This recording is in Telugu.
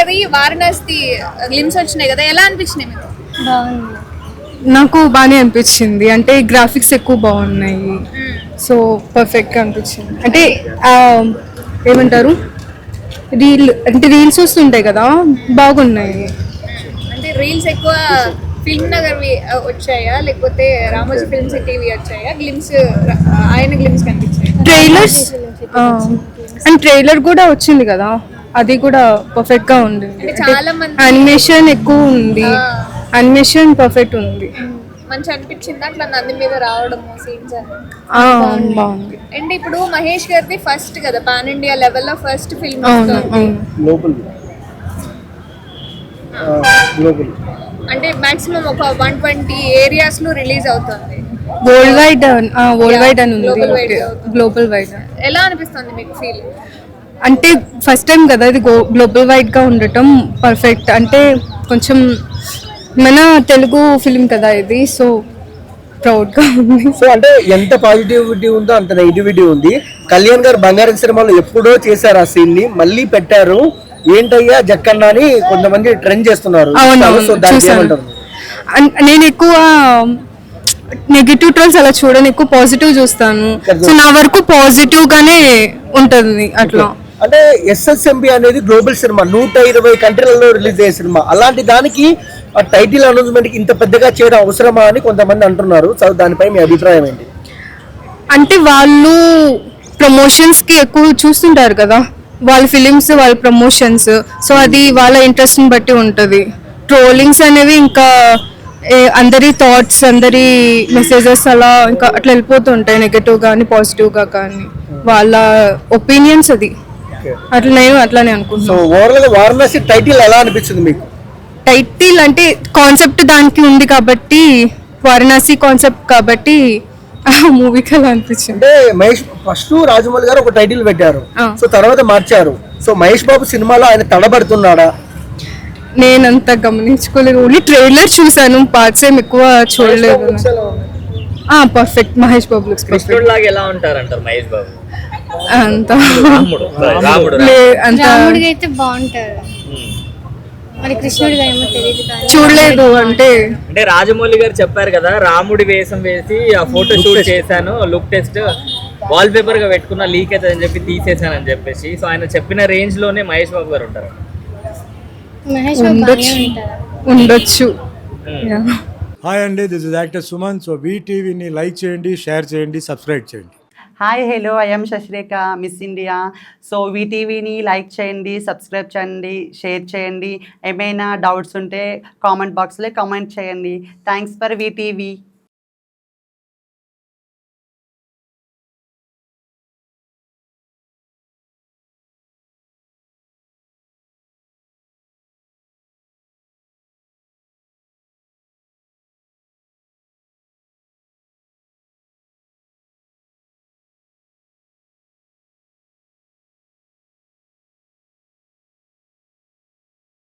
గారి వారణాసి గ్లిమ్స్ వచ్చినాయి కదా, ఎలా అనిపించినాయి మీకు? బాగుంది, నాకు బాగానే అనిపించింది. అంటే గ్రాఫిక్స్ ఎక్కువ బాగున్నాయి, సో పర్ఫెక్ట్గా అనిపించింది. అంటే ఏమంటారు, రీల్స్ వస్తుంటాయి కదా, బాగున్నాయి. అంటే రీల్స్ ఎక్కువ ఫిల్మ్ నగర్ వచ్చాయా, లేకపోతే రామోజీ ఫిల్మ్ సిటీ వచ్చాయా? గ్లిమ్స్ ఆయన గ్లిమ్స్ కనిపించాయి. ట్రైలర్స్ అండ్ ట్రైలర్ కూడా వచ్చింది కదా, అది కూడా పర్ఫెక్ట్ గా ఉంది. అంటే చాలా మంది యానిమేషన్ ఎక్కువ ఉంది, యానిమేషన్ పర్ఫెక్ట్ ఉంది. మంచి అనిపించింది అట్లా నంది మీద రావడం సీన్స్ బాగుంది. అంటే ఇప్పుడు మహేష్ గారిది ఫస్ట్ కదా పాన్ ఇండియా లెవెల్లో ఫస్ట్ ఫిల్మ్, అంటే మాక్సిమం ఒక 120 ఏరియాస్ లో రిలీజ్ అవుతుంది. వరల్డ్ వైడ్ అని ఉంది, గ్లోబల్ వైడ్. ఎలా అనిపిస్తుంది మీకు ఫీల్? అంటే ఫస్ట్ టైం కదా ఇది గ్లోబల్ వైడ్ గా ఉండటం పర్ఫెక్ట్. అంటే కొంచెం మన తెలుగు ఫిలిం కదా ఇది, సో ప్రౌడ్ గా ఉంది. సో అంటే ఎంత పాజిటివిటీ ఉందో అంత నెగిటివిటీ ఉంది. కళ్యాణ్ గారు బంగారం సినిమాలో ఎప్పుడో చేశారు ఆ సీన్ ని, మళ్ళీ పెట్టారు. ఏంటయ్యా జక్కన్న అని కొంతమంది ట్రెండ్ చేస్తున్నారు. నేను ఎక్కువ నెగిటివ్ ట్రోల్స్ అలా చూడను, ఎక్కువ పాజిటివ్ చూస్తాను. సో నా వరకు పాజిటివ్ గానే ఉంటది అట్లా. అంటే ఎస్ఎస్ఎంబి అనేది గ్లోబల్ సినిమా, 120 కంట్రీలలో రిలీజ్ అయ్యే సినిమా. అలాంటి దానికి ఆ టైటిల్ అనౌన్స్మెంట్ ఇంత పెద్దగా చేయడం అవసరమా అని కొంతమంది అంటున్నారు. సో దానిపై మీ అభిప్రాయం ఏంటి? అంటే వాళ్ళు ప్రమోషన్స్ కి ఎక్కువ చూస్తుంటారు కదా, వాళ్ళ ఫిలిమ్స్ వాళ్ళ ప్రమోషన్స్, సో అది వాళ్ళ ఇంట్రెస్ట్ ని బట్టి ఉంటది. ట్రోలింగ్స్ అనేవి ఇంకా అందరి థాట్స్, అందరి మెసేజెస్ అలా ఇంకా అట్లా వెళ్ళిపోతుంటాయి, నెగటివ్ కానీ పాజిటివ్ గా కానీ. వాళ్ళ ఒపీనియన్స్ అది, అట్లా నేను అట్లానే అనుకుంటున్నాను. సో ఓవరాల్ గా వారణాసి టైటిల్ ఎలా అనిపించింది మీకు? టైటిల్ అంటే కాన్సెప్ట్ దానికి ఉంది కాబట్టి, వారణాసి కాన్సెప్ట్ కాబట్టి మూవీకి అలా అనిపించింది. అంటే మహేష్ ఫస్ట్ రాజమౌళి గారు ఒక టైటిల్ పెట్టారు, సో తర్వాత మార్చారు. సో మహేష్ బాబు సినిమాలో ఆయన తడబడుతున్నాడా? నేనంత గమనించుకోలేదు, ఓన్లీ ట్రైలర్ చూసాను, పార్ట్స్ ఏం ఎక్కువ చూడలేదు. పర్ఫెక్ట్ మహేష్ బాబు లుక్స్ కృష్ణుడు లాగా ఎలా ఉంటారంటారు మహేష్ బాబు? అంత రాముడిగా అయితే బాగుంటారు, మరి కృష్ణుడిగా ఏమో తెలియదు చూడలేదు. అంటే రాజమౌళి గారు చెప్పారు కదా, రాముడి వేషం వేసి ఆ ఫోటో షూట్ చేశాను, లుక్ టెస్ట్ వాల్ పేపర్ గా పెట్టుకున్న లీక్ అవుతుంది అని చెప్పి తీసేసాను అని చెప్పేసి. సో ఆయన చెప్పిన రేంజ్ లోనే మహేష్ బాబు గారు ఉంటారు. మహేష్ బాబు ఉండొచ్చు. హాయ్ అండి, this is actor Suman. So వీటీవీని లైక్ చేయండి, షేర్ చేయండి, సబ్స్క్రైబ్ చేయండి. Hi hello, I'm Sasirekha, Miss India. So వీటీవీని లైక్ చేయండి, సబ్స్క్రైబ్ చేయండి, షేర్ చేయండి. ఏమైనా డౌట్స్ ఉంటే కామెంట్ బాక్స్లో కామెంట్ చేయండి. Thanks for VTV.